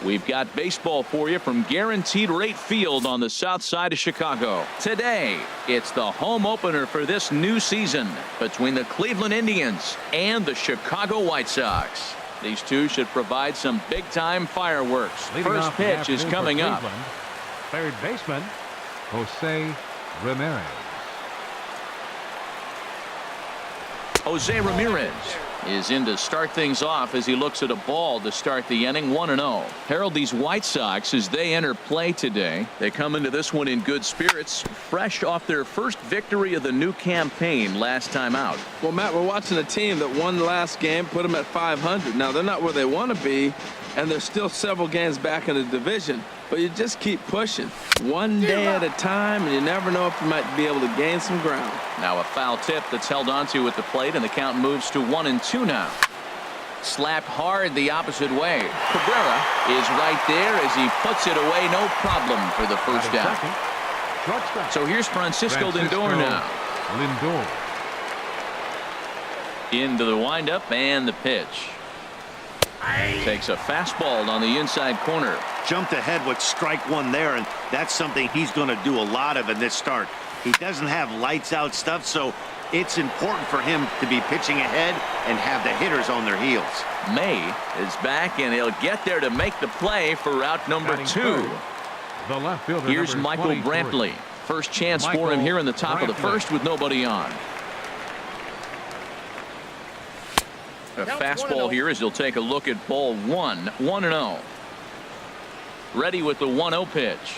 We've got baseball for you from Guaranteed Rate Field on the south side of Chicago. Today, it's the home opener for this new season between the Cleveland Indians and the Chicago White Sox. These two should provide some big-time fireworks. First pitch is coming up. Third baseman, Jose Ramirez. Jose Ramirez is in to start things off as he looks at a ball to start the inning. 1-0. Harold, these White Sox, as they enter play today, they come into this one in good spirits, fresh off their first victory of the new campaign last time out. Well, Matt, we're watching a team that won the last game, put them at 500. Now, they're not where they want to be, and they're still several games back in the division. But you just keep pushing one day at a time, and you never know if you might be able to gain some ground. Now a foul tip that's held onto at the plate, and the count moves to 1-2 now. Slapped hard the opposite way. Cabrera is right there as he puts it away. No problem for the first down. So here's Francisco Lindor now. Into the windup and the pitch. Takes a fastball on the inside corner. Jumped ahead with strike one there, and that's something he's going to do a lot of in this start. He doesn't have lights out stuff, so it's important for him to be pitching ahead and have the hitters on their heels. May is back, and he'll get there to make the play for route number 2. The left fielder, here's Michael Brantley. First chance for him here in the top of the first with nobody on. A fastball here as he'll take a look at ball 1. 1-0. Ready with the 1-0 pitch.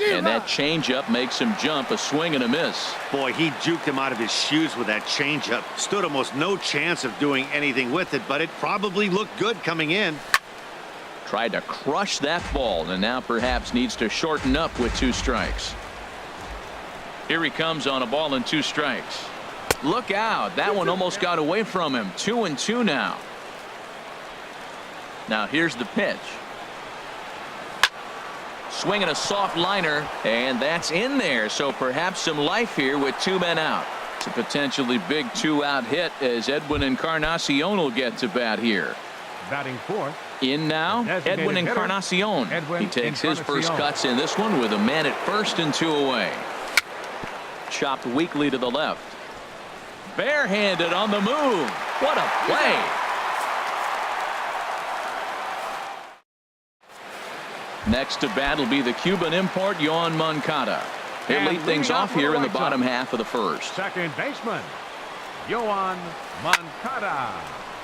And that changeup makes him jump. A swing and a miss. Boy, he juked him out of his shoes with that changeup. Stood almost no chance of doing anything with it, but it probably looked good coming in. Tried to crush that ball, and now perhaps needs to shorten up with 2 strikes. Here he comes on a ball and 2 strikes. Look out. That one almost got away from him. 2-2 now. Now here's the pitch. Swinging a soft liner, and that's in there. So perhaps some life here with 2 men out. It's a potentially big 2-out hit as Edwin Encarnacion will get to bat here. Batting fourth. In now, Edwin Encarnacion. He takes his first cuts in this one with a man at first and 2 away. Chopped weakly to the left. Barehanded on the move. What a play. Next to bat will be the Cuban import, Yoan Moncada. He'll lead things off here in the bottom half of the first. Second baseman, Yoan Moncada.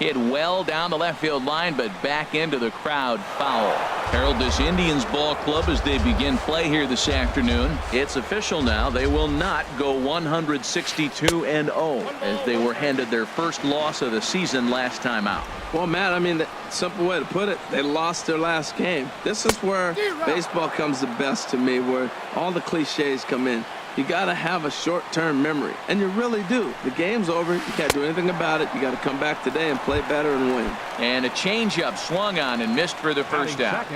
Hit well down the left field line, but back into the crowd foul. Harold, this Indians ball club, as they begin play here this afternoon, it's official now. They will not go 162-0 as they were handed their first loss of the season last time out. Well, Matt, I mean, the simple way to put it, they lost their last game. This is where baseball comes the best to me, where all the cliches come in. You got to have a short-term memory, and you really do. The game's over. You can't do anything about it. You got to come back today and play better and win. And a changeup swung on and missed for the first out.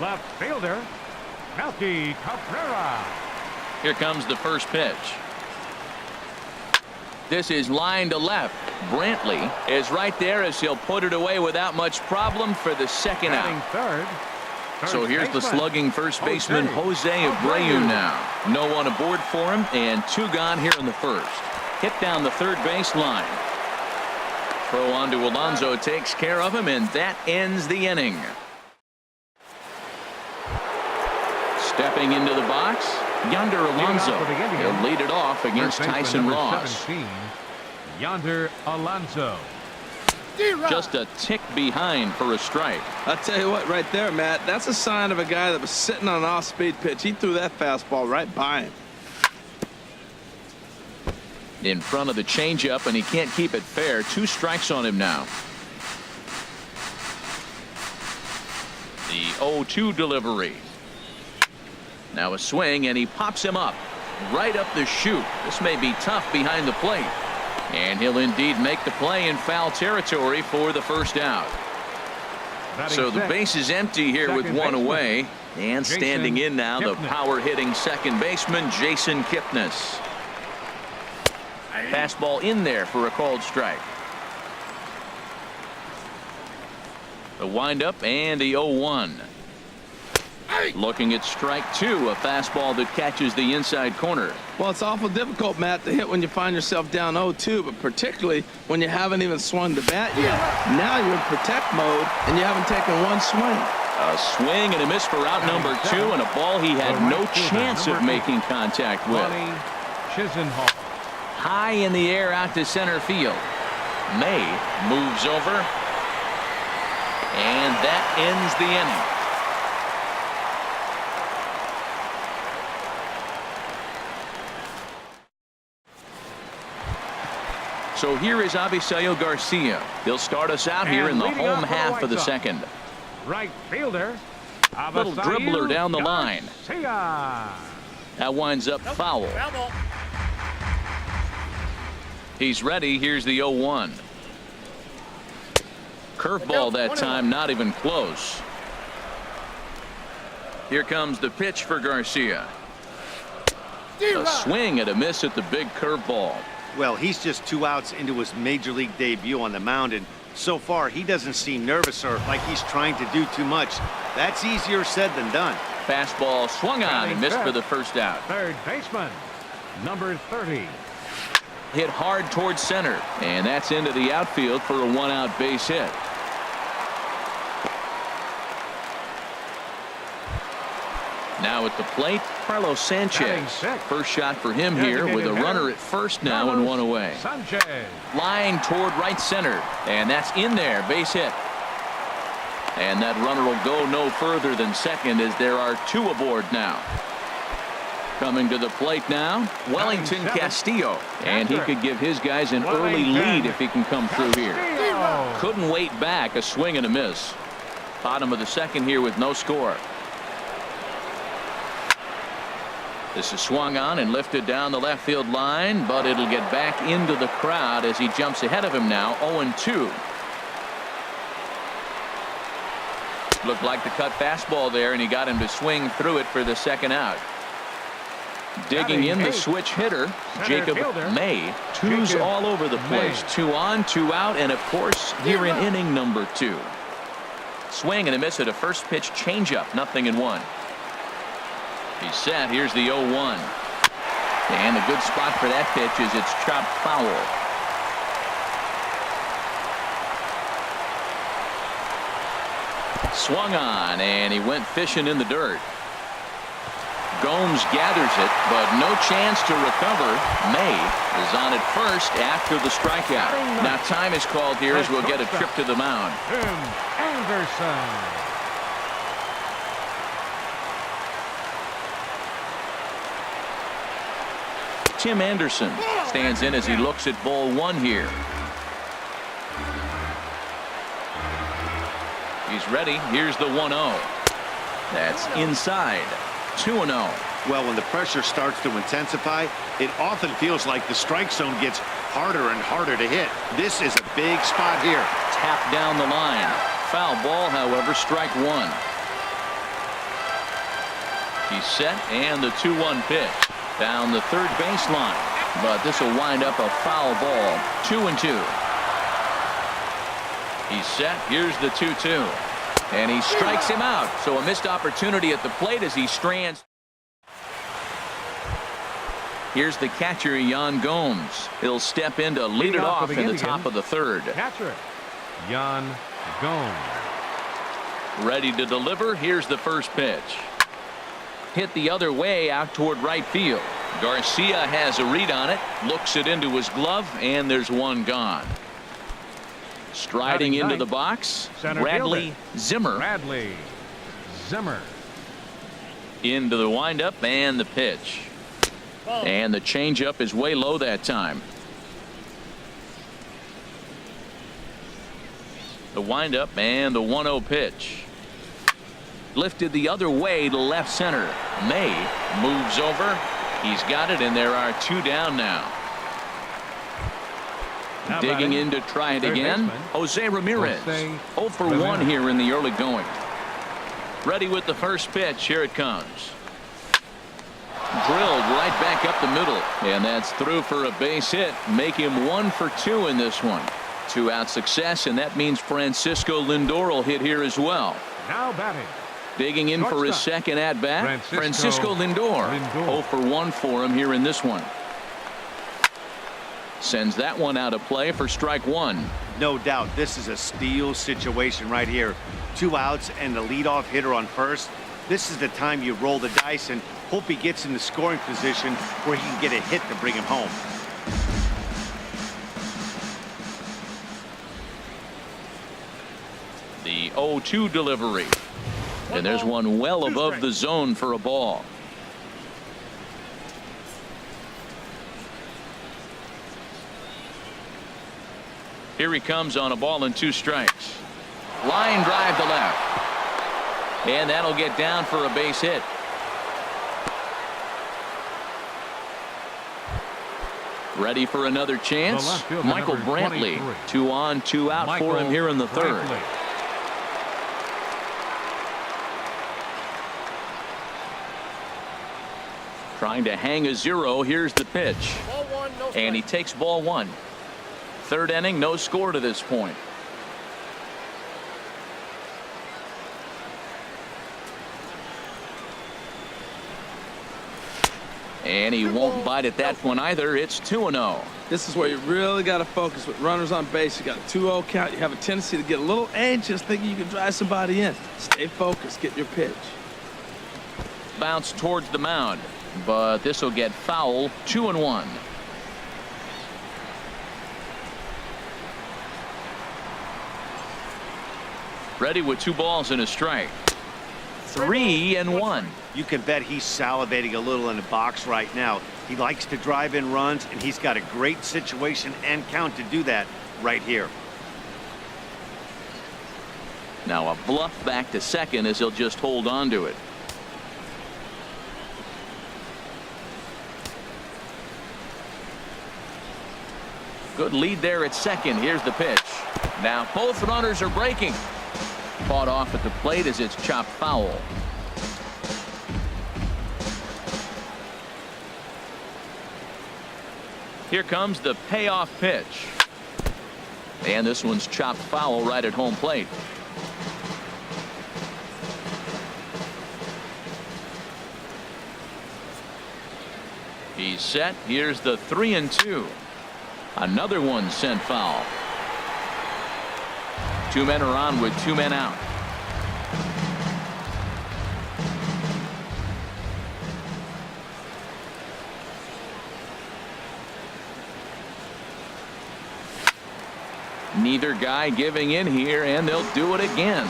Left fielder, Melky Cabrera. Here comes the first pitch. This is line to left. Brantley is right there as he'll put it away without much problem for the second out. Third. So here's the slugging first baseman, Jose Abreu now. No one aboard for him, and 2 gone here in the first. Hit down the third base line. Throw on to Alonso takes care of him, and that ends the inning. Stepping into the box, Yonder Alonso. He'll lead it off against Tyson Ross. 17, Yonder Alonso. Just a tick behind for a strike. I'll tell you what, right there, Matt, that's a sign of a guy that was sitting on an off-speed pitch. He threw that fastball right by him. In front of the changeup, and he can't keep it fair. 2 strikes on him now. The 0-2 delivery. Now a swing, and he pops him up right up the chute. This may be tough behind the plate. And he'll indeed make the play in foul territory for the first out. So the base is empty here with 1 away. And standing in now, the power-hitting second baseman, Jason Kipnis. Fastball in there for a called strike. The windup and the 0-1. Looking at strike two, a fastball that catches the inside corner. Well, it's awful difficult, Matt, to hit when you find yourself down 0-2, but particularly when you haven't even swung the bat yet. Now you're in protect mode, and you haven't taken one swing. A swing and a miss for out number two, and a ball he had no chance of making contact with. Chisenhall. High in the air out to center field. May moves over, and that ends the inning. So here is Avisail Garcia. He'll start us out here in the home half of the second. Right fielder. Little dribbler down the line. Garcia. That winds up foul. He's ready. Here's the 0-1. Curveball that time, not even close. Here comes the pitch for Garcia. A swing and a miss at the big curveball. Well, he's just 2 outs into his major league debut on the mound, and so far he doesn't seem nervous or like he's trying to do too much. That's easier said than done. Fastball swung on and missed for the first out. Third baseman, number 30. Hit hard towards center, and that's into the outfield for a 1-out base hit. Now at the plate, Carlos Sanchez. First shot for him here with a runner at first now and one away. Sanchez. Line toward right center, and that's in there, base hit. And that runner will go no further than second as there are 2 aboard now. Coming to the plate now, Wellington Castillo, and he could give his guys an early lead if he can come through here. Couldn't wait back, a swing and a miss. Bottom of the second here with no score. This is swung on and lifted down the left field line, but it'll get back into the crowd as he jumps ahead of him now, 0-2. Looked like the cut fastball there, and he got him to swing through it for the second out. Digging in the switch hitter, Jacob May. 2s all over the place. 2 on, 2 out, and of course here in inning number 2. Swing and a miss at a first pitch changeup, 0-1. He's set. Here's the 0-1. And a good spot for that pitch is it's chopped foul. Swung on, and he went fishing in the dirt. Gomes gathers it, but no chance to recover. May is on at first after the strikeout. Now time is called here as we'll get a trip to the mound. Tim Anderson. Tim Anderson stands in as he looks at ball 1 here. He's ready. Here's the 1-0. That's inside. 2-0. Well, when the pressure starts to intensify, it often feels like the strike zone gets harder and harder to hit. This is a big spot here. Tap down the line. Foul ball, however, strike 1. He's set, and the 2-1 pitch. Down the third baseline, but this will wind up a foul ball. 2-2. He's set. Here's the 2-2, and he strikes him out. So a missed opportunity at the plate as he strands. Here's the catcher, Yan Gomes. He'll step in to lead it off in the top of the third. Catcher, Yan Gomes. Ready to deliver. Here's the first pitch. Hit the other way out toward right field. Garcia has a read on it, looks it into his glove, and there's one gone. Striding into the box, Bradley Zimmer. Bradley Zimmer. Into the windup and the pitch. And the changeup is way low that time. The windup and the 1-0 pitch. Lifted the other way to left center. May moves over. He's got it, and there are 2 down now. Digging in to try it again. Jose Ramirez. 0 for 1 here in the early going. Ready with the first pitch. Here it comes. Drilled right back up the middle, and that's through for a base hit. Make him 1 for 2 in this one. 2-out success, and that means Francisco Lindor will hit here as well. Now batting. Digging in for his second at bat, Francisco Lindor. 0 for 1 for him here in this one. Sends that one out of play for strike one. No doubt this is a steal situation right here. 2 outs and the leadoff hitter on first. This is the time you roll the dice and hope he gets in the scoring position where he can get a hit to bring him home. The 0-2 delivery. And there's one well above the zone for a ball. Here he comes on a ball and 2 strikes. Line drive to left. And that'll get down for a base hit. Ready for another chance. Michael Brantley. 2 on, 2 out for him here in the third. Trying to hang a 0. Here's the pitch. And he takes ball 1. Third inning, no score to this point. And he won't bite at that one either. It's 2-0. This is where you really got to focus with runners on base. You got a 2-0 count. You have a tendency to get a little anxious thinking you can drive somebody in. Stay focused. Get your pitch. Bounce towards the mound, but this will get foul. 2-1. Ready with 2 balls and a strike. 3-1. You can bet he's salivating a little in the box right now. He likes to drive in runs, and he's got a great situation and count to do that right here. Now a bluff back to second as he'll just hold on to it. Good lead there at second. Here's the pitch. Now both runners are breaking. Fought off at the plate as it's chopped foul. Here comes the payoff pitch. And this one's chopped foul right at home plate. He's set. Here's the 3-2. Another one sent foul. 2 men are on with 2 men out. Neither guy giving in here, and they'll do it again.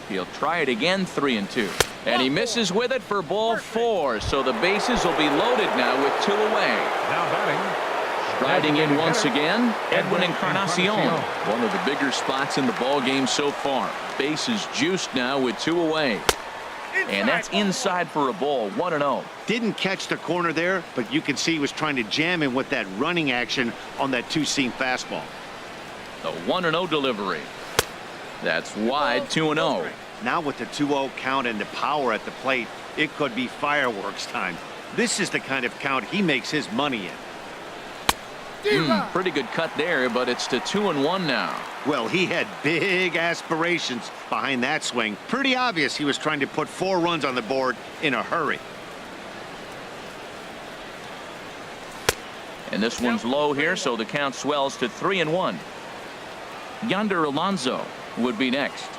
He'll try it again. 3-2. And he misses with it for ball 4. So the bases will be loaded now with 2 away. Now batting. Striding in once again, Edwin Encarnacion. One of the bigger spots in the ball game so far. Bases juiced now with 2 away. And that's inside for a ball. 1-0. Didn't catch the corner there, but you can see he was trying to jam him with that running action on that 2-seam fastball. The 1-0 delivery. That's wide. 2-0. Now with the 2-0 count and the power at the plate, it could be fireworks time. This is the kind of count he makes his money in. Pretty good cut there, but it's to 2-1 now. Well, he had big aspirations behind that swing. Pretty obvious he was trying to put 4 runs on the board in a hurry. And this one's low here, so the count swells to 3-1. Yonder Alonso would be next.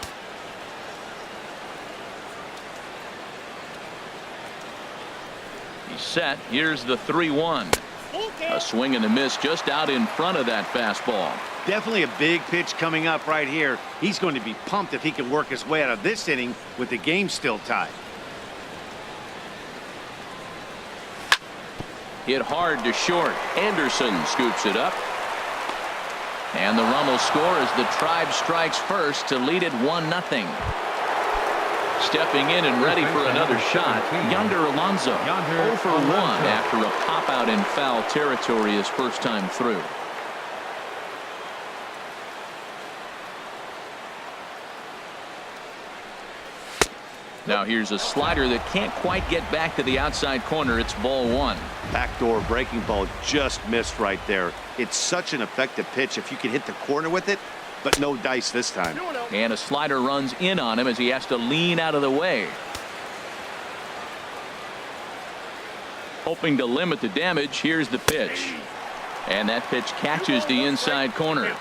He's set. Here's the 3-1. A swing and a miss just out in front of that fastball. Definitely a big pitch coming up right here. He's going to be pumped if he can work his way out of this inning with the game still tied. Hit hard to short. Anderson scoops it up. And the run will score as the Tribe strikes first to lead it 1-0. Stepping in and ready for another shot, Yonder Alonso. 0 for 1 after a pop out in foul territory his first time through. Now here's a slider that can't quite get back to the outside corner. It's ball one. Backdoor breaking ball just missed right there. It's such an effective pitch if you can hit the corner with it, but no dice this time. And a slider runs in on him as he has to lean out of the way. Hoping to limit the damage, here's the pitch. And that pitch catches the inside corner.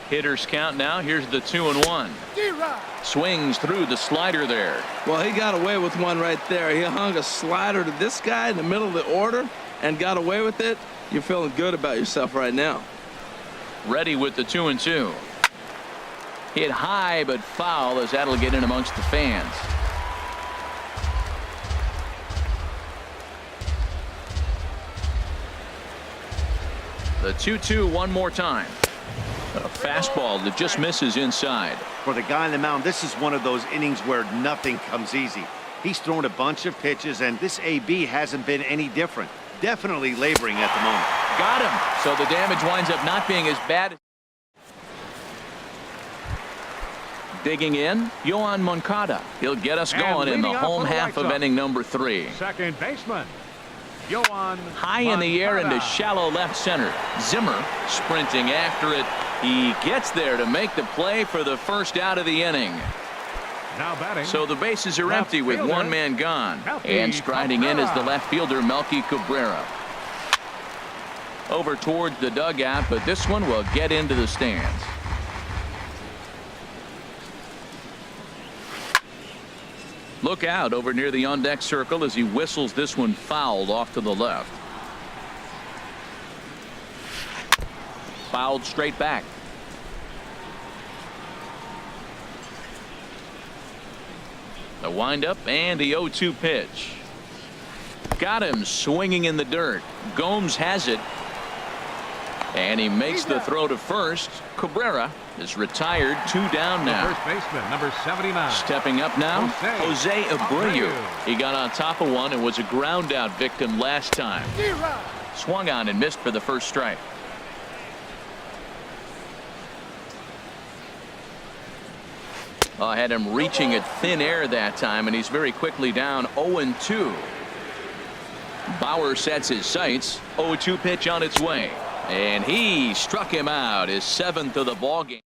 Hitters count now. Here's the 2-1. Swings through the slider there. Well, he got away with one right there. He hung a slider to this guy in the middle of the order and got away with it. You're feeling good about yourself right now. Ready with the 2-2. Hit high but foul as that'll get in amongst the fans. The 2-2 one more time. A fastball that just misses inside. For the guy on the mound, this is one of those innings where nothing comes easy. He's thrown a bunch of pitches, and this AB hasn't been any different. Definitely laboring at the moment. Got him. So the damage winds up not being as bad. Digging in, Yohan Moncada. He'll get us going in the home half of inning number 3. Second baseman, Yohan High in the air into Moncada. shallow left center. Zimmer sprinting after it. He gets there to make the play for the first out of the inning. Now batting. So the bases are Left empty with fielder, one man gone. Melky And striding in is the Cabrera. left fielder, Melky Cabrera. Over towards the dugout, but this one will get into the stands. Look out over near the on-deck circle as he whistles this one fouled off to the left. Fouled straight back. The windup and the 0-2 pitch. Got him swinging in the dirt. Gomes has it. And he makes the throw to first. Cabrera is retired. 2 down The now. first baseman, number 79. Stepping up now, Jose Abreu. Abreu. He got on top of one and was a ground out victim last time. Swung on and missed for the first strike. I had him reaching at thin air that time, and he's very quickly down 0-2. Bauer sets his sights. 0-2 pitch on its way. And he struck him out, his 7th of the ball game.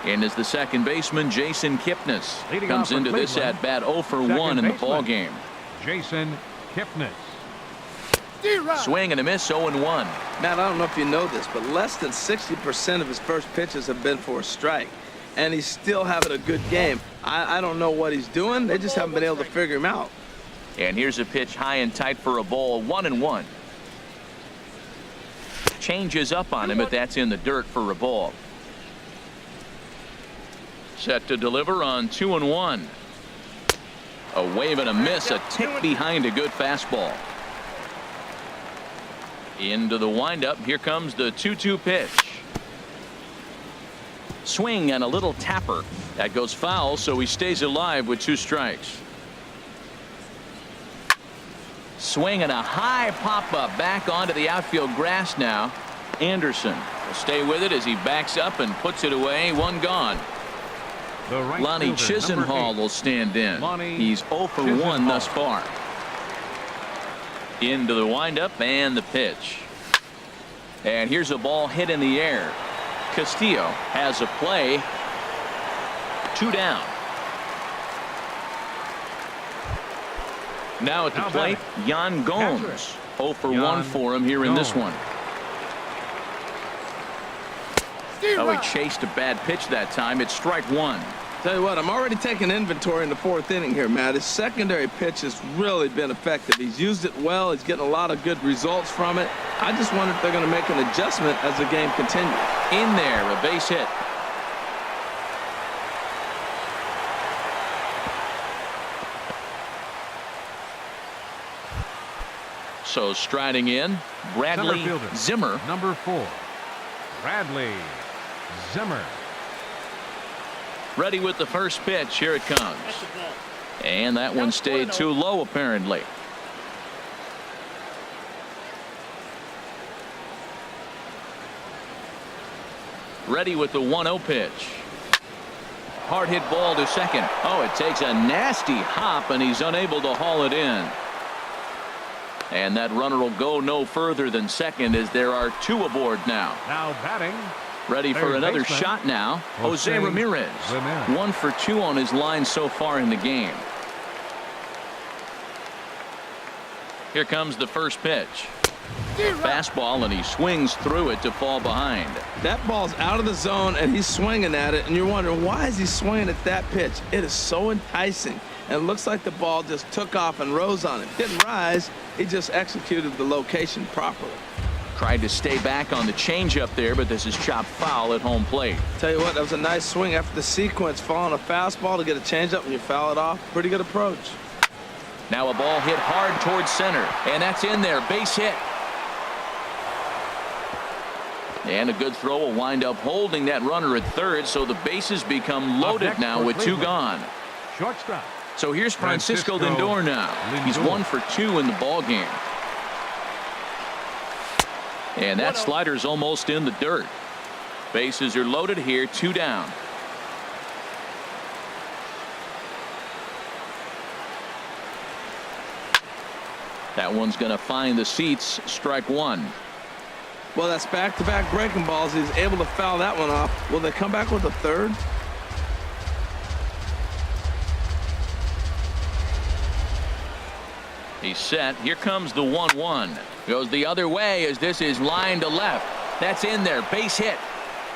And as the second baseman, Jason Kipnis Leading comes off for into this Cleveland, at bat 0 for 1 second in the baseman. ball game. Jason Kipnis. Swing and a miss, 0-1. Matt, I don't know if you know this, but less than 60% of his first pitches have been for a strike. And he's still having a good game. I don't know what he's doing. They just haven't been able to figure him out. And here's a pitch high and tight for a ball, 1-1. Changes up on him, but that's in the dirt for a ball. Set to deliver on 2-1. A wave and a miss, a tick behind a good fastball. Into the windup. Here comes the 2-2 pitch. Swing and a little tapper. That goes foul, so he stays alive with 2 strikes. Swing and a high pop-up back onto the outfield grass now. Anderson will stay with it as he backs up and puts it away. 1 gone. The right Lonnie fielder, number Chisenhall 8. will stand in. Lonnie He's 0 for 1 Chisenhall. thus far. Into the windup and the pitch. And here's a ball hit in the air. Castillo has a play. 2 down. Now at the Now plate, Yan Gomes. Catcher. 0 for Yan 1 for him here in this Gomes. one. Oh, he chased a bad pitch that time. It's strike 1. Tell you what, I'm already taking inventory in the 4th inning here, Matt. His secondary pitch has really been effective. He's used it well. He's getting a lot of good results from it. I just wonder if they're going to make an adjustment as the game continues. In there, a base hit. So striding in, Bradley Center fielder, Zimmer. Number 4, Bradley Zimmer. Ready with the first pitch. Here it comes. And that one stayed too low, apparently. Ready with the 1-0 pitch. Hard hit ball to second. Oh, it takes a nasty hop, and he's unable to haul it in. And that runner will go no further than second as there are 2 aboard now. Now batting. Ready for Third another baseman, shot now. Jose Ramirez. 1 for 2 on his line so far in the game. Here comes the first pitch. Fastball, and he swings through it to fall behind. That ball's out of the zone, and he's swinging at it, and you're wondering, why is he swinging at that pitch? It is so enticing, and it looks like the ball just took off and rose on it. Didn't rise, he just executed the location properly. Tried to stay back on the changeup there, but this is chopped foul at home plate. Tell you what, that was a nice swing after the sequence, following a fastball to get a changeup and you foul it off. Pretty good approach. Now a ball hit hard towards center, and that's in there. Base hit. And a good throw will wind up holding that runner at third, so the bases become loaded now with 2 gone. Shortstop. So here's Francisco Lindor now. He's 1 for 2 in the ball game. And that slider's almost in the dirt. Bases are loaded here, 2 down. That one's going to find the seats. Strike 1. Well, that's back-to-back breaking balls. He's able to foul that one off. Will they come back with a third? He's set. Here comes the 1-1. Goes the other way as this is lined to left. That's in there. Base hit.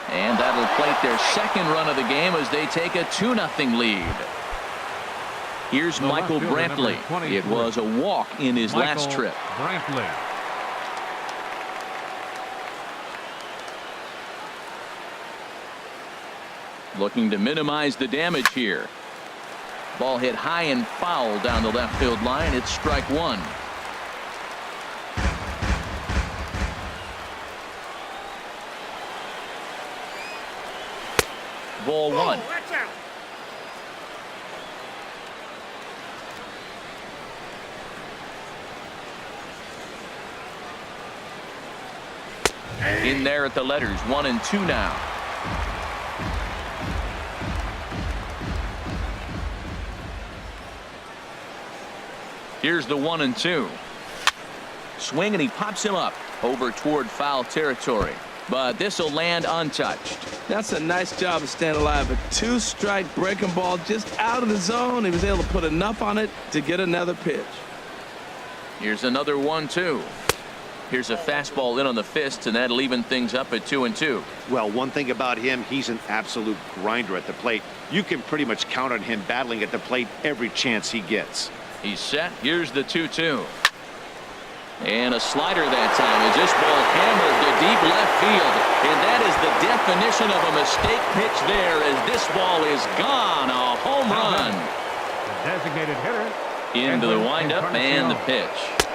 And that'll plate their second run of the game as they take a 2-0 lead. Here's Michael Brantley. It was a walk in his last trip. Brantley. Looking to minimize the damage here. Ball hit high and foul down the left field line. It's strike 1. Ball 1. In there at the letters, 1 and 2 now. Here's the 1 and 2. Swing, and he pops him up over toward foul territory. But this will land untouched. That's a nice job of staying alive. A 2-strike breaking ball just out of the zone. He was able to put enough on it to get another pitch. Here's another 1-2. Here's a fastball in on the fist, and that'll even things up at 2 and 2. Well, one thing about him, he's an absolute grinder at the plate. You can pretty much count on him battling at the plate every chance he gets. He's set. Here's the 2-2. And a slider that time as this ball hammered to deep left field. And that is the definition of a mistake pitch there as this ball is gone. A home run. The designated hitter. Into the windup and the pitch.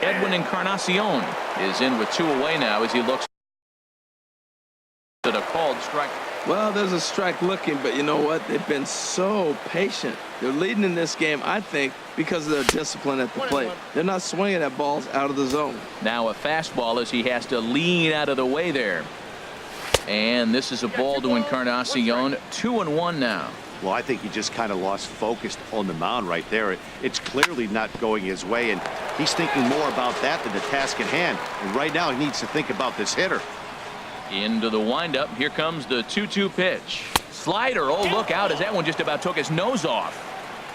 Edwin Encarnacion is in with 2 away now as he looks at a called strike. Well, there's a strike looking, but you know what? They've been so patient. They're leading in this game, I think, because of their discipline at the plate. They're not swinging at balls out of the zone. Now a fastball as he has to lean out of the way there. And this is a ball to Encarnacion. 2-1 now. Well, I think he just kind of lost focus on the mound right there. It's clearly not going his way, and he's thinking more about that than the task at hand. And right now he needs to think about this hitter. Into the windup. Here comes the 2-2 pitch. Slider. Oh, look out as that one just about took his nose off.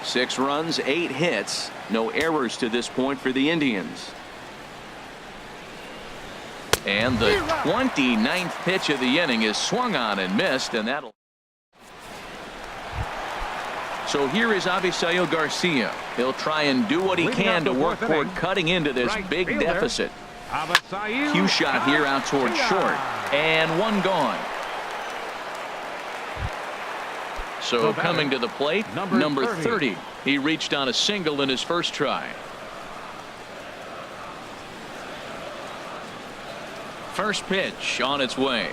6 runs, 8 hits. No errors to this point for the Indians. And the 29th pitch of the inning is swung on and missed, and that'll. So here is Avisail Garcia. He'll try and do what he can to work toward cutting into this big deficit. Cue shot here out toward short, and 1 gone. So coming to the plate, number 30. He reached on a single in his first try. First pitch on its way.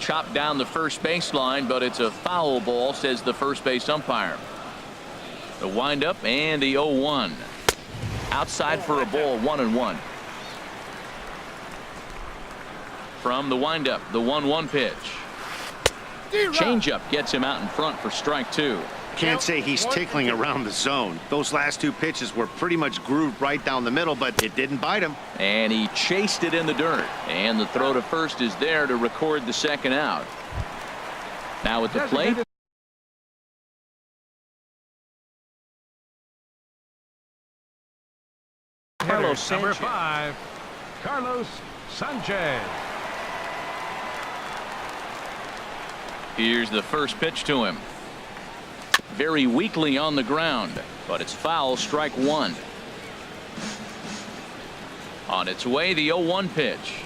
Chopped down the first baseline, but it's a foul ball, says the first base umpire. The windup and the 0-1. Outside for a ball, 1-1. From the windup, the 1-1 pitch. Changeup gets him out in front for strike 2. Can't say he's tickling around the zone. Those last 2 pitches were pretty much grooved right down the middle, but it didn't bite him. And he chased it in the dirt. And the throw to first is there to record the second out. Now at the plate. Carlos Sanchez. Number 5, Carlos Sanchez. Here's the first pitch to him. Very weakly on the ground, but it's foul, strike 1. On its way, the 0-1 pitch.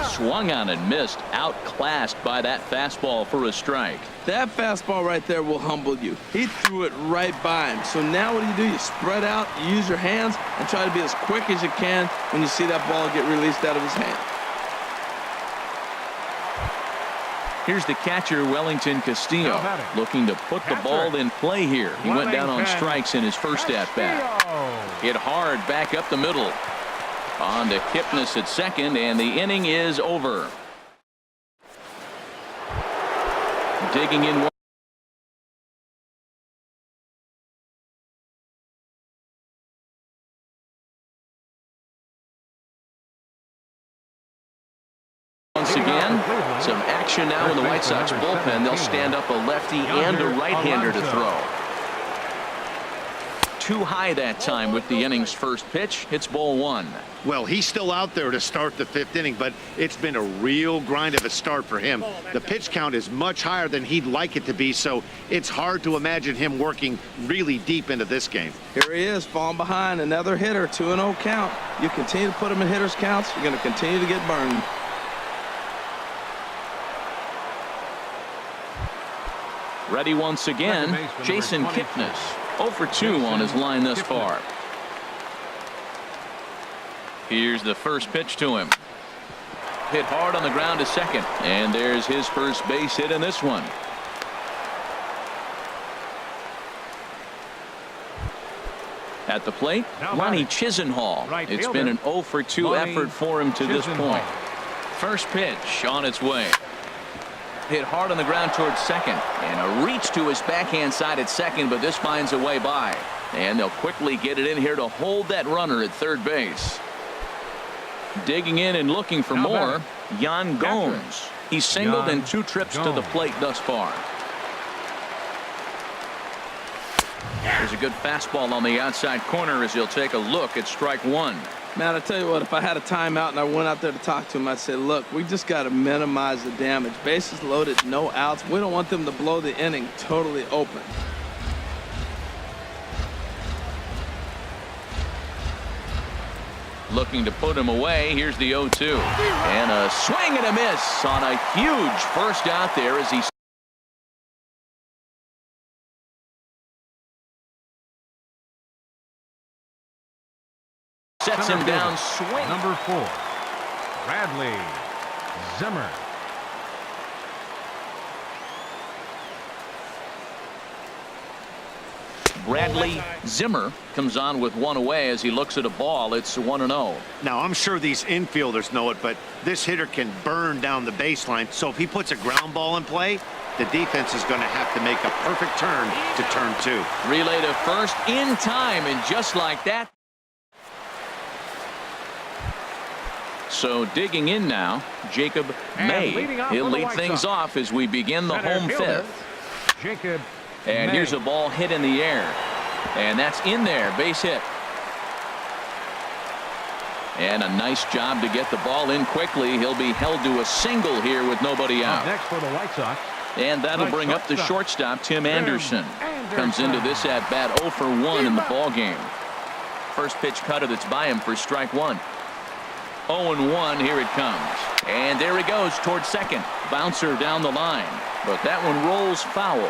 Swung on and missed, outclassed by that fastball for a strike. That fastball right there will humble you. He threw it right by him. So now what do? You spread out, you use your hands, and try to be as quick as you can when you see that ball get released out of his hand. Here's the catcher, Wellington Castillo, looking to put the ball in play here. He went down on strikes in his first at-bat. Hit hard back up the middle. On to Kipnis at second, and the inning is over. Digging in once again. Some action now in the White Sox bullpen. They'll stand up a lefty and a right-hander to throw. Too high that time with the inning's first pitch. It's ball 1. Well, he's still out there to start the 5th inning, but it's been a real grind of a start for him. The pitch count is much higher than he'd like it to be, so it's hard to imagine him working really deep into this game. Here he is, falling behind, another hitter, 2-0 count. You continue to put him in hitters' counts, you're going to continue to get burned. Ready once again, Jason Kipnis. 0 for 2 on his line thus far. Here's the first pitch to him. Hit hard on the ground to second. And there's his first base hit in this one. At the plate, Lonnie Chisenhall. It's been an 0 for 2 effort for him to this point. First pitch on its way. Hit hard on the ground towards second, and a reach to his backhand side at second, but this finds a way by, and they'll quickly get it in here to hold that runner at third base. Digging in and looking for more, Yan Gomes. He's singled in 2 trips to the plate thus far. There's a good fastball on the outside corner as he'll take a look at strike 1. Man, I tell you what, if I had a timeout and I went out there to talk to him, I'd say, look, we just got to minimize the damage. Bases loaded, no outs. We don't want them to blow the inning totally open. Looking to put him away. Here's the 0-2. And a swing and a miss on a huge first out there as he sets him down swing. Number 4, Bradley Zimmer. Bradley Zimmer comes on with 1 away as he looks at a ball. It's 1-0. Now, I'm sure these infielders know it, but this hitter can burn down the baseline. So if he puts a ground ball in play, the defense is going to have to make a perfect turn to turn 2. Relay to first in time, and just like that. So digging in now, Jacob May. He'll lead things off as we begin the home 5th. Jacob And May. here's a ball hit in the air. And that's in there, base hit. And a nice job to get the ball in quickly. He'll be held to a single here with nobody out. Next for the White Sox. And that'll bring up the shortstop, Tim Anderson. Comes into this at bat 0 for 1 in the ball game. First pitch cutter that's by him for strike 1. 0-1, here it comes. And there he goes towards second. Bouncer down the line. But that one rolls foul.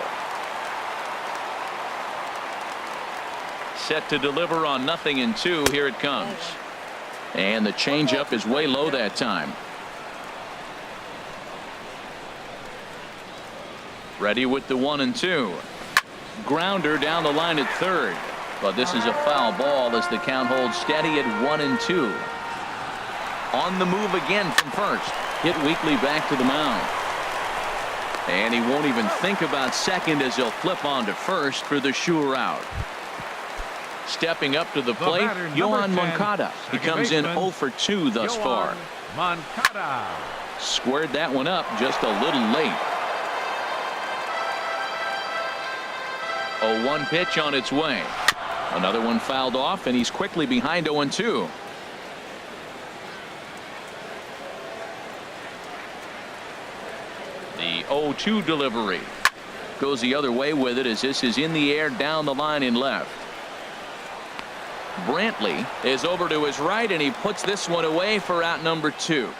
Set to deliver on 0-2. Here it comes. And the changeup is way low that time. Ready with the 1-2. Grounder down the line at third. But this is a foul ball as the count holds steady at 1-2. On the move again from first. Hit weakly back to the mound. And he won't even think about second as he'll flip on to first for the sure out. Stepping up to the plate, Yohan Moncada. He comes in 0 for 2 thus far. Moncada. Squared that one up just a little late. 0-1 pitch on its way. Another one fouled off, and he's quickly behind 0-2. The 0-2 delivery goes the other way with it as this is in the air down the line in left. Brantley is over to his right, and he puts this one away for out number 2.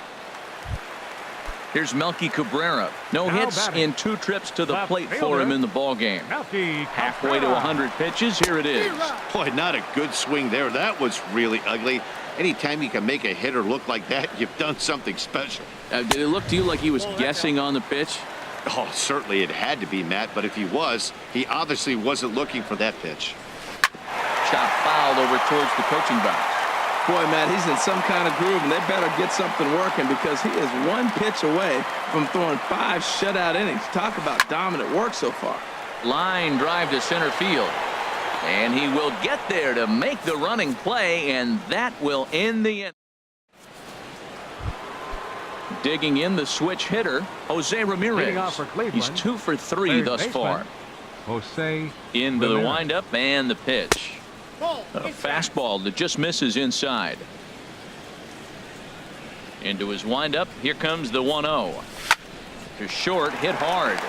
Here's Melky Cabrera. No hits in 2 trips to the plate for him in the ball game. Halfway to 100 pitches. Here it is. Boy, not a good swing there. That was really ugly. Anytime you can make a hitter look like that, you've done something special. Did it look to you like he was guessing on the pitch? Oh, certainly it had to be, Matt, but if he was, he obviously wasn't looking for that pitch. Shot fouled over towards the coaching box. Boy, Matt, he's in some kind of groove, and they better get something working because he is 1 pitch away from throwing 5 shutout innings. Talk about dominant work so far. Line drive to center field. And he will get there to make the running play, and that will end the inning. Digging in the switch hitter, Jose Ramirez. He's 2 for 3 thus far. Jose Into the Ramirez. windup and the pitch. A fastball that just misses inside. Into his windup. Here comes the 1-0. To short, hit hard.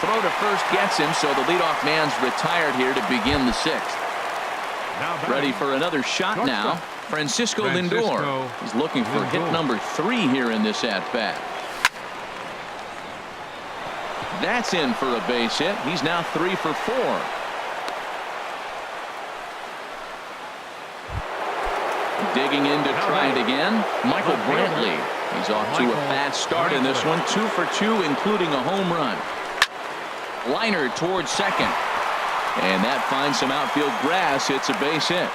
Throw to first gets him, so the leadoff man's retired here to begin the 6th. Ready for another shot now. Francisco Lindor. He's looking for hit number 3 here in this at-bat. That's in for a base hit. He's now 3 for 4. Digging in to try it again. Michael Brantley. He's off to a fast start in this one. 2 for 2, including a home run. Liner towards second. And that finds some outfield grass. It's a base hit.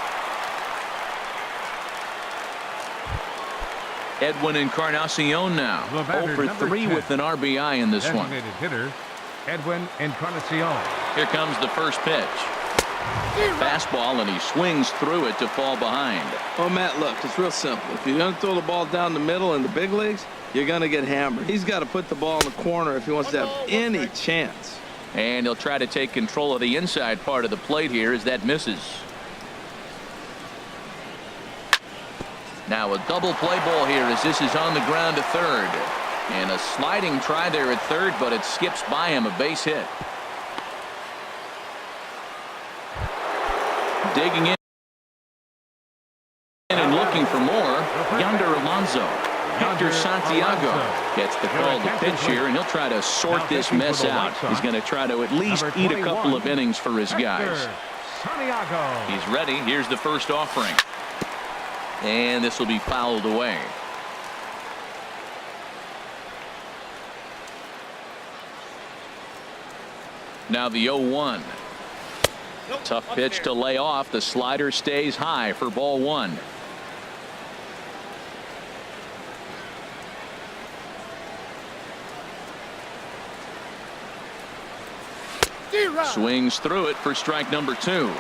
Edwin Encarnacion now. 0 for 3 with an RBI in this one. Designated hitter, Edwin Encarnacion. Here comes the first pitch. Fastball, and he swings through it to fall behind. Oh, Matt, look, it's real simple. If you're going to throw the ball down the middle in the big leagues, you're going to get hammered. He's got to put the ball in the corner if he wants to have any chance. And he'll try to take control of the inside part of the plate here as that misses. Now a double play ball here as this is on the ground to third. And a sliding try there at third, but it skips by him, a base hit. Digging in and looking for more, Yonder Alonso. Hector Santiago gets the call to pitch here, and he'll try to sort this mess out. He's going to try to at least eat a couple of innings for his guys. He's ready. Here's the first offering. And this will be fouled away. Now the 0-1. Tough pitch to lay off. The slider stays high for ball 1. Swings through it for strike number 2.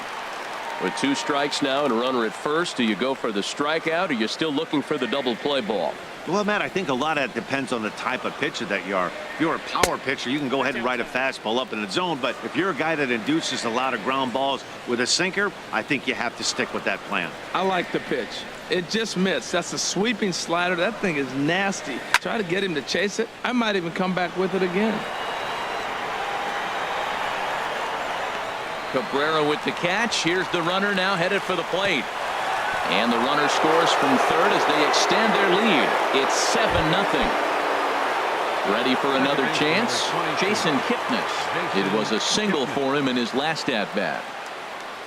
With 2 strikes now and a runner at first, do you go for the strikeout or are you still looking for the double play ball? Well, Matt, I think a lot of that depends on the type of pitcher that you are. If you're a power pitcher, you can go ahead and ride a fastball up in the zone. But if you're a guy that induces a lot of ground balls with a sinker, I think you have to stick with that plan. I like the pitch. It just missed. That's a sweeping slider. That thing is nasty. Try to get him to chase it. I might even come back with it again. Cabrera with the catch. Here's the runner now headed for the plate. And the runner scores from third as they extend their lead. It's 7-0. Ready for another chance? Jason Kipnis. It was a single for him in his last at-bat.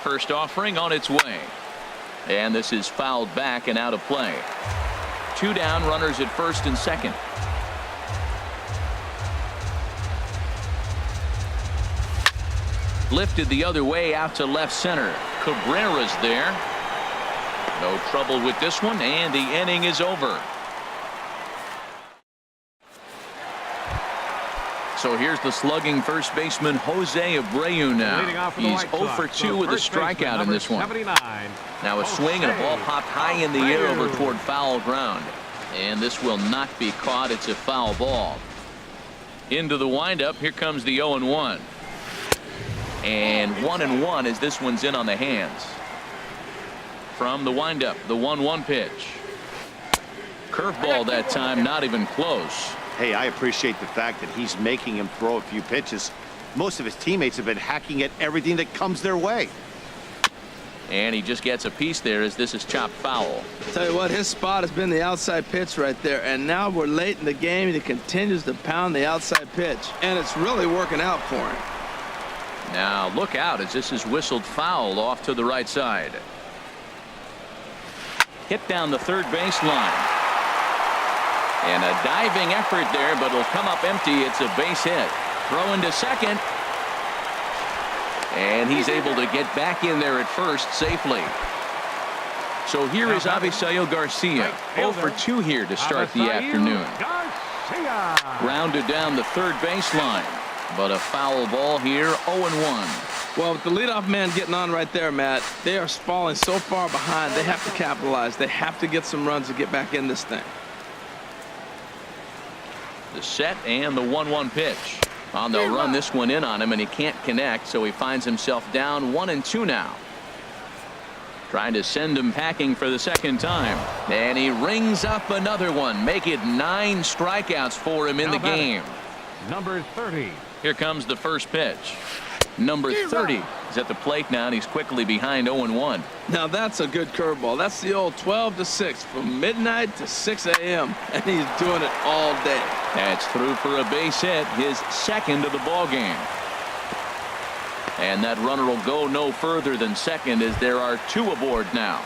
First offering on its way. And this is fouled back and out of play. 2 down, runners at first and second. Lifted the other way out to left center. Cabrera's there. No trouble with this one, and the inning is over. So here's the slugging first baseman Jose Abreu now. He's 0 for 2 with a strikeout in this one. Now a swing and a ball popped high in the air over toward foul ground. And this will not be caught. It's a foul ball. Into the windup. Here comes the 0-1. And 1-1 as this one's in on the hands. From the windup, the 1-1 pitch. Curveball that time, not even close. Hey, I appreciate the fact that he's making him throw a few pitches. Most of his teammates have been hacking at everything that comes their way. And he just gets a piece there as this is chopped foul. Tell you what, his spot has been the outside pitch right there. And now we're late in the game, and he continues to pound the outside pitch. And it's really working out for him. Now look out as this is whistled foul off to the right side. Hit down the third baseline. And a diving effort there, but it'll come up empty. It's a base hit. Throw into second. And he's able to get back in there at first safely. So here is Avisail Garcia. 0 for 2 here to start the afternoon. Grounded down the third baseline. But a foul ball here, 0-1. Well, with the leadoff man getting on right there, Matt, they are falling so far behind. They have to capitalize. They have to get some runs to get back in this thing. The set and the 1-1 pitch. On the run, this one in on him, and he can't connect, so he finds himself down 1-2 now. Trying to send him packing for the second time. And he rings up another one. Make it 9 strikeouts for him in the game. Number 30. Here comes the first pitch. Number 30 is at the plate now, and he's quickly behind 0-1. Now that's a good curveball. That's the old 12-6 from midnight to 6 a.m. and he's doing it all day. That's through for a base hit, his second of the ball game. And that runner will go no further than second as there are 2 aboard now.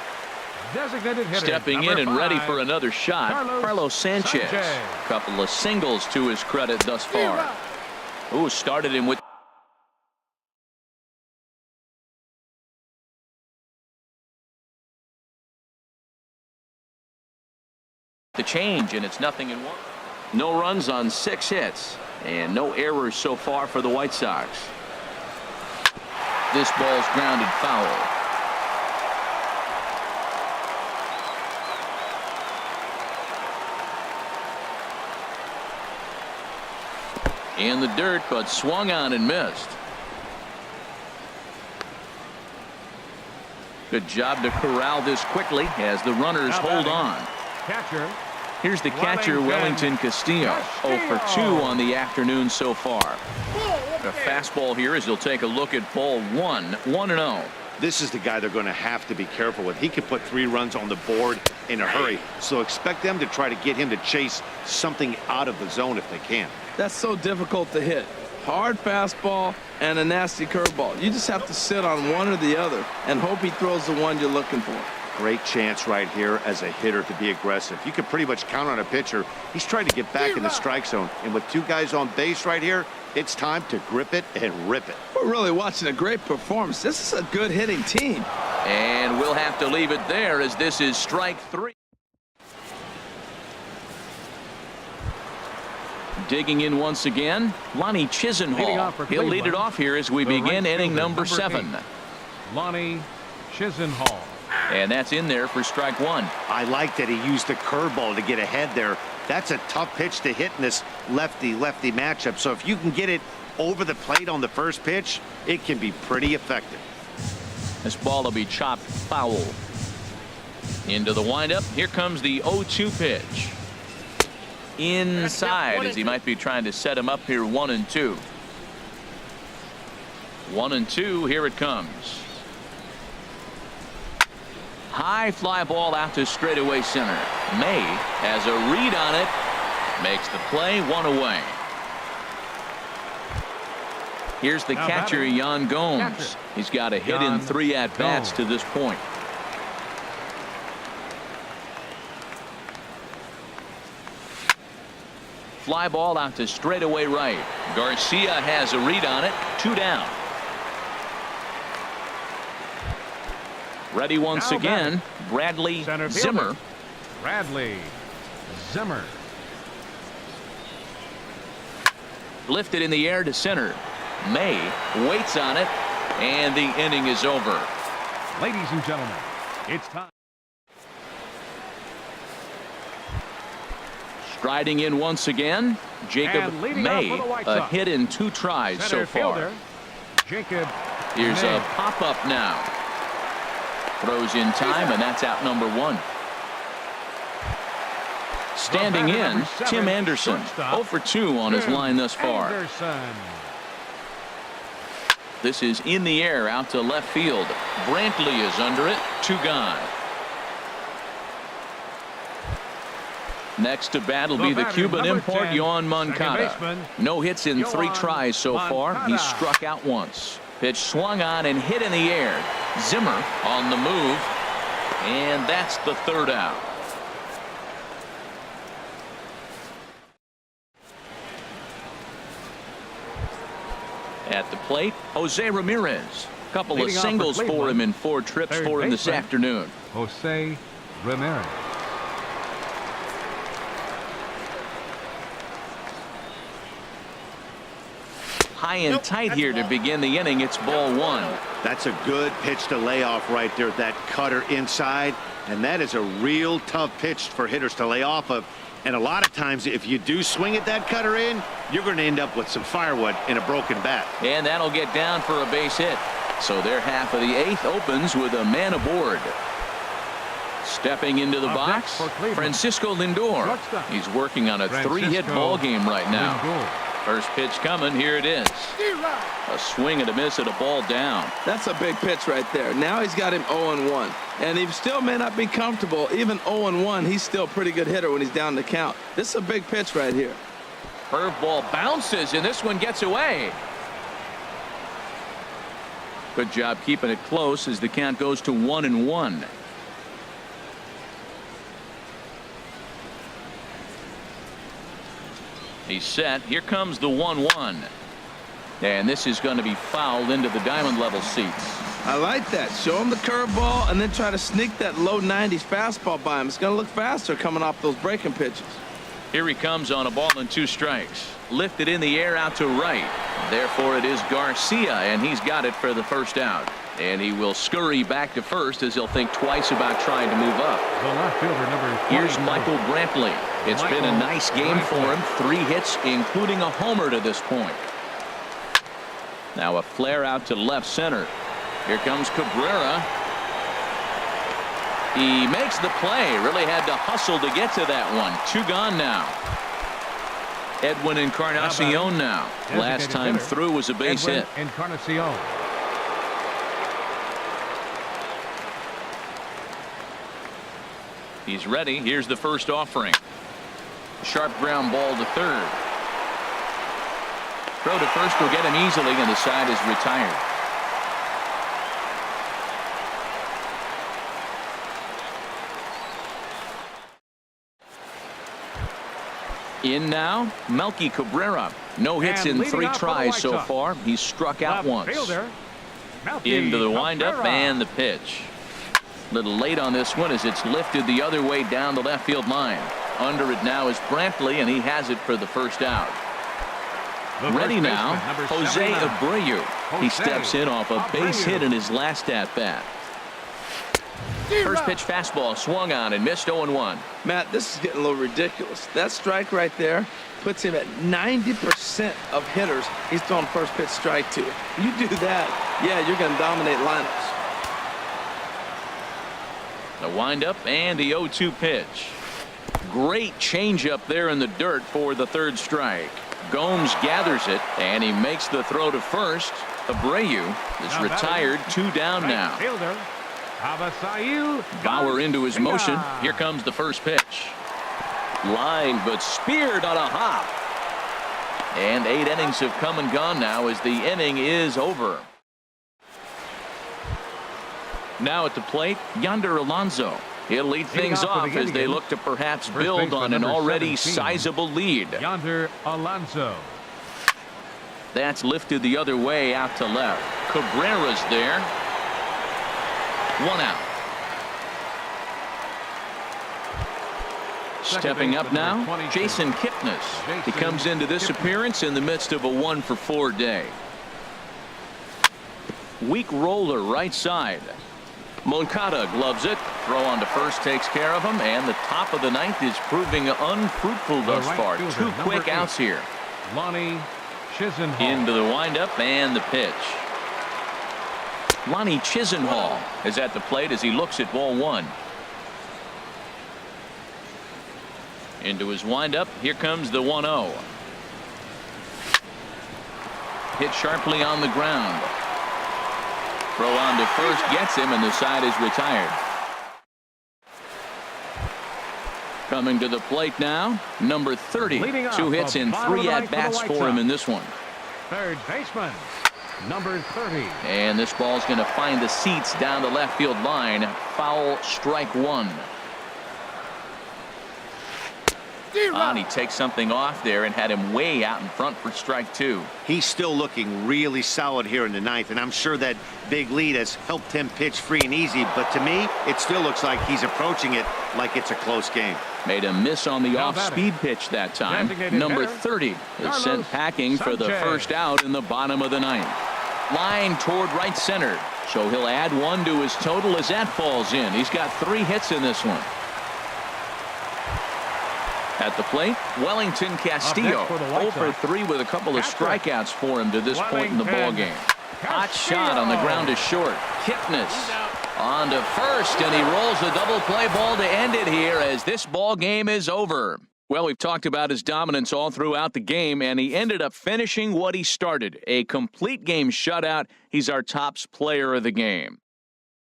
Designated hitter, stepping in and 5, ready for another shot, Carlos Sanchez. Couple of singles to his credit thus far. Ooh, started him with the change, and it's 0-1. No runs on 6 hits and no errors so far for the White Sox. This ball's grounded foul. In the dirt, but swung on and missed. Good job to corral this quickly as the runners hold on. Catcher. Here's the catcher, Wellington Castillo. 0 for 2 on the afternoon so far. A fastball here as he'll take a look at ball 1, 1-0. This is the guy they're going to have to be careful with. He could put 3 runs on the board in a hurry, so expect them to try to get him to chase something out of the zone if they can. That's so difficult to hit. Hard fastball and a nasty curveball. You just have to sit on one or the other and hope he throws the one you're looking for. Great chance right here as a hitter to be aggressive. You can pretty much count on a pitcher. He's trying to get back in the strike zone, and with 2 guys on base right here, it's time to grip it and rip it. We're really watching a great performance. This is a good hitting team. And we'll have to leave it there as this is strike 3. Digging in once again, Lonnie Chisenhall. He'll lead it off here as we begin inning number 7. Lonnie Chisenhall. And that's in there for strike 1. I like that he used the curveball to get ahead there. That's a tough pitch to hit in this lefty-lefty matchup. So if you can get it over the plate on the first pitch, it can be pretty effective. This ball will be chopped foul. Into the windup. Here comes the 0-2 pitch. Inside as he might be trying to set him up here. 1-2. 1-2. Here it comes. High fly ball out to straightaway center. May has a read on it. Makes the play. 1 away. Here's the catcher, Yan Gomes. He's got a hit in 3 at-bats to this point. Fly ball out to straightaway right. Garcia has a read on it. 2 down. Ready once Now again, Bradley Center fielder. Zimmer. Bradley Zimmer. Lifted in the air to center. May waits on it, and the inning is over. Ladies and gentlemen, it's time. Striding in once again, Jacob And leading May. off for the White A Sox. hit in 2 tries Center so far. fielder, Jacob Here's May. a pop-up now. Throws in time, and that's out number 1. Standing batter, in, number 7, Tim Anderson. shortstop, 0 for 2 on his Tim line thus far. Anderson. This is in the air out to left field. Brantley is under it. 2 gone. Next to bat will be the batter, Cuban number import 10, Yohan second Moncada. baseman, No hits in 3 Yohan tries so far. Moncada. He's struck out once. Pitch swung on and hit in the air. Zimmer on the move. And that's the 3rd out. At the plate, Jose Ramirez. Couple Leading of off for singles for Cleveland, him in 4 trips third for him this baseman, afternoon. Jose Ramirez. High and tight here to begin the inning. It's ball 1. That's a good pitch to lay off right there. That cutter inside. And that is a real tough pitch for hitters to lay off of. And a lot of times, if you do swing at that cutter in, you're going to end up with some firewood in a broken bat. And that'll get down for a base hit. So their half of the 8th opens with a man aboard. Stepping into the Up box, next for Cleveland, Francisco Lindor. shortstop. He's working on a 3-hit Francisco ball game right now. Lindor. First pitch coming. Here it is. A swing and a miss at a ball down. That's a big pitch right there. Now he's got him 0-1. And he still may not be comfortable. Even 0-1, he's still a pretty good hitter when he's down the count. This is a big pitch right here. Curveball bounces, and this one gets away. Good job keeping it close as the count goes to 1-1. He's set. Here comes the 1-1. And this is going to be fouled into the diamond level seats. I like that. Show him the curveball and then try to sneak that low 90s fastball by him. It's going to look faster coming off those breaking pitches. Here he comes on a ball and 2 strikes. Lifted in the air out to right. Therefore, it is Garcia, and he's got it for the 1st out. And he will scurry back to first as he'll think twice about trying to move up. The left fielder, number 24. Here's Michael Brantley. It's been a nice game for him. 3 hits, including a homer to this point. Now a flare out to left center. Here comes Cabrera. He makes the play. Really had to hustle to get to that one. 2 gone now. Edwin Encarnacion now. Last time hitter, through was a base Edwin hit. Encarnacion. He's ready. Here's the first offering. Sharp ground ball to 3rd. Throw to first will get him easily, and the side is retired. In now, Melky Cabrera. No hits And in leading 3 off for the tries White so Sox, far. He's struck out left once. fielder, Melky Into the windup Cabrera. and the pitch. Little late on this one as it's lifted the other way down the left field line. Under it now is Brantley, and he has it for the 1st out. The Ready first now, baseman, number Jose 79. Abreu. He Jose steps in off a base Abreu. hit in his last at bat. First pitch fastball swung on and missed 0-1. Matt, this is getting a little ridiculous. That strike right there puts him at 90% of hitters he's throwing first pitch strike to. You do that, yeah, you're going to dominate lineups. The windup and the 0-2 pitch. Great changeup there in the dirt for the 3rd strike. Gomes gathers it, and he makes the throw to first. Abreu is Now retired. 2 down Right now. fielder, Avisail Bauer into his motion. Garcia. Here comes the first pitch. Line, but speared on a hop. And 8 innings have come and gone now as the inning is over. Now at the plate, Yonder Alonso. He'll lead things off off for the as they Indians, look to perhaps first build baseman on an number already 17, sizable lead. Yonder Alonso. That's lifted the other way out to left. Cabrera's there. 1 out. Stepping up now, Jason Kipnis. He comes into this appearance in the midst of a 1-for-4 day. Weak roller right side. Moncada gloves it. Throw on to first takes care of him, and the top of the ninth is proving unfruitful thus far. 2 quick outs here. Lonnie Chisenhall. Into the windup and the pitch. Lonnie Chisenhall is at the plate as he looks at ball 1. Into his windup. Here comes the 1-0. Hit sharply on the ground. Throw on to first gets him, and the side is retired. Coming to the plate now, number 30. 2 hits in 3 at-bats for him in this one. Third baseman, number 30. And this ball's going to find the seats down the left field line. Foul, strike 1. And he takes something off there and had him way out in front for strike 2. He's still looking really solid here in the ninth, and I'm sure that big lead has helped him pitch free and easy, but to me, it still looks like he's approaching it like it's a close game. Made a miss on the off-speed pitch that time. Number 30 is sent packing for the first out in the bottom of the ninth. Line toward right center, so he'll add 1 to his total as that falls in. He's got 3 hits in this one. At the plate, Wellington Castillo, 0 for 3 with a couple of strikeouts for him to this point in the ballgame. Hot shot on the ground is short. Kipnis on to first, and he rolls a double play ball to end it here as this ball game is over. Well, we've talked about his dominance all throughout the game, and he ended up finishing what he started. A complete game shutout. He's our tops player of the game.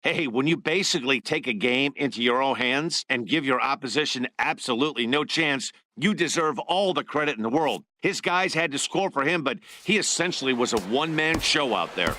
Hey, when you basically take a game into your own hands and give your opposition absolutely no chance, you deserve all the credit in the world. His guys had to score for him, but he essentially was a one-man show out there.